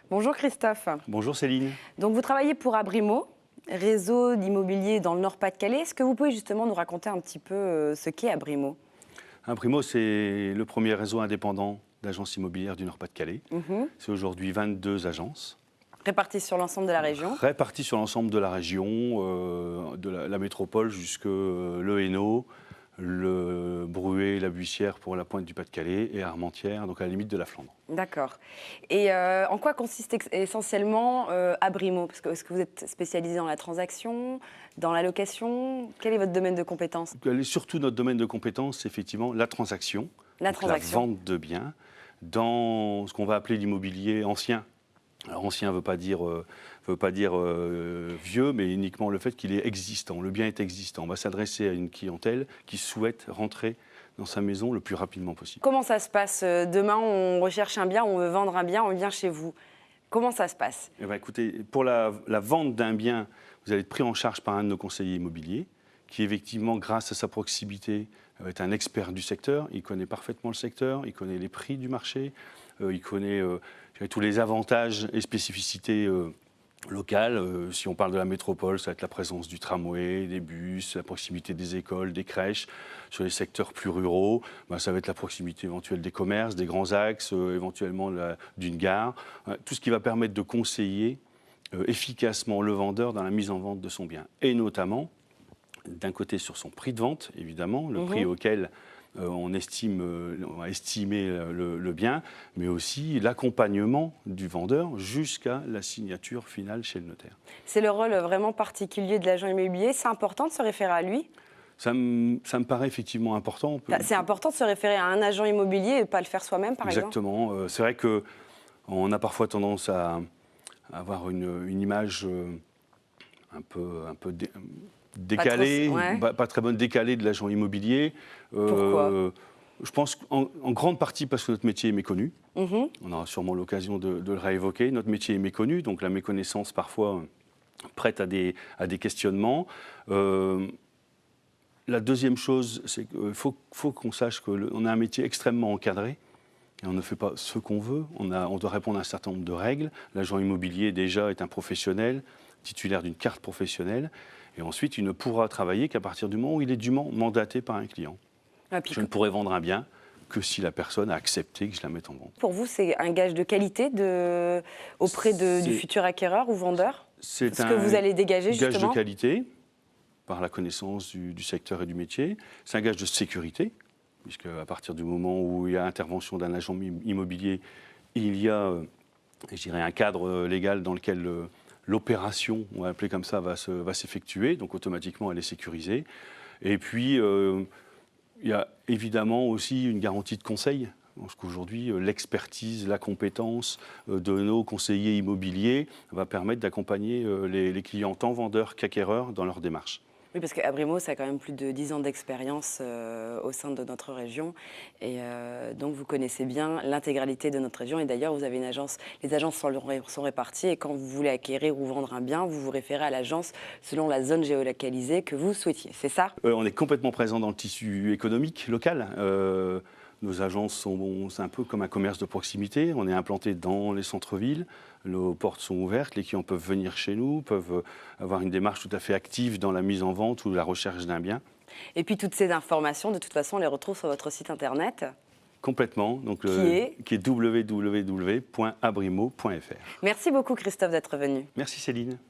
Bonjour Christophe. Bonjour Céline. Donc vous travaillez pour Abrimo, réseau d'immobilier dans le Nord-Pas-de-Calais. Est-ce que vous pouvez justement nous raconter un petit peu ce qu'est Abrimo? Abrimo, c'est le premier réseau indépendant d'agences immobilières du Nord-Pas-de-Calais. C'est aujourd'hui 22 agences. Réparties sur l'ensemble de la région? Réparties sur l'ensemble de la région, de la métropole jusque le Hainaut, le Bruay, la Buissière pour la pointe du Pas-de-Calais et Armentières, donc à la limite de la Flandre. D'accord. Et en quoi consiste essentiellement Abrimo? Parce que, est-ce que vous êtes spécialisé dans la transaction, dans la location? Quel est votre domaine de compétences? Surtout notre domaine de compétences, c'est effectivement la transaction, La donc transaction. la vente de biens, dans ce qu'on va appeler l'immobilier ancien. Alors ancien ne veut pas dire vieux, mais uniquement le fait qu'il est existant. Le bien est existant. On va s'adresser à une clientèle qui souhaite rentrer dans sa maison le plus rapidement possible. Comment ça se passe? Demain, on recherche un bien, on veut vendre un bien, on vient chez vous. Comment ça se passe? Eh bien, écoutez, pour la vente d'un bien, vous allez être pris en charge par un de nos conseillers immobiliers qui, effectivement, grâce à sa proximité, est un expert du secteur. Il connaît parfaitement le secteur, il connaît les prix du marché, il connaît tous les avantages et spécificités locales. Si on parle de la métropole, ça va être la présence du tramway, des bus, la proximité des écoles, des crèches. Sur les secteurs plus ruraux, ça va être la proximité éventuelle des commerces, des grands axes, éventuellement d'une gare. Tout ce qui va permettre de conseiller efficacement le vendeur dans la mise en vente de son bien. Et notamment, d'un côté sur son prix de vente, évidemment, le prix auquel on va estimer le bien, mais aussi l'accompagnement du vendeur jusqu'à la signature finale chez le notaire. C'est le rôle vraiment particulier de l'agent immobilier. C'est important de se référer à lui? Ça me paraît effectivement important. C'est important de se référer à un agent immobilier et pas le faire soi-même, par exemple? Exactement. C'est vrai qu'on a parfois tendance à avoir une image un peu décalée, pas très bonne, décalée de l'agent immobilier. Pourquoi? Je pense en grande partie parce que notre métier est méconnu. On aura sûrement l'occasion de le réévoquer. Notre métier est méconnu, donc la méconnaissance parfois prête à des questionnements. La deuxième chose, c'est qu'il faut qu'on sache qu'on a un métier extrêmement encadré. Et on ne fait pas ce qu'on veut, on doit répondre à un certain nombre de règles. L'agent immobilier, déjà, est un professionnel, titulaire d'une carte professionnelle. Et ensuite, il ne pourra travailler qu'à partir du moment où il est dûment mandaté par un client. Je ne pourrai vendre un bien que si la personne a accepté que je la mette en vente. Pour vous, c'est un gage de qualité auprès du futur acquéreur ou vendeur? C'est ce que vous allez dégager, gage justement? de qualité, par la connaissance du secteur et du métier. C'est un gage de sécurité, puisque à partir du moment où il y a intervention d'un agent immobilier, il y a, je dirais, un cadre légal dans lequel l'opération, on va l'appeler comme ça, va s'effectuer, donc automatiquement elle est sécurisée. Et puis, il y a évidemment aussi une garantie de conseil, parce qu'aujourd'hui, l'expertise, la compétence de nos conseillers immobiliers va permettre d'accompagner les clients, tant vendeurs qu'acquéreurs, dans leur démarche. Oui, parce qu'Abrimo, ça a quand même plus de 10 ans d'expérience au sein de notre région. Et donc, vous connaissez bien l'intégralité de notre région. Et d'ailleurs, vous avez une agence. Les agences sont réparties. Et quand vous voulez acquérir ou vendre un bien, vous vous référez à l'agence selon la zone géolocalisée que vous souhaitiez. C'est ça? On est complètement présent dans le tissu économique local. Nos agences c'est un peu comme un commerce de proximité. On est implanté dans les centres-villes. Nos portes sont ouvertes. Les clients peuvent venir chez nous, peuvent avoir une démarche tout à fait active dans la mise en vente ou la recherche d'un bien. Et puis, toutes ces informations, de toute façon, on les retrouve sur votre site internet. Complètement. Donc, qui est www.abrimo.fr. Merci beaucoup, Christophe, d'être venu. Merci, Céline.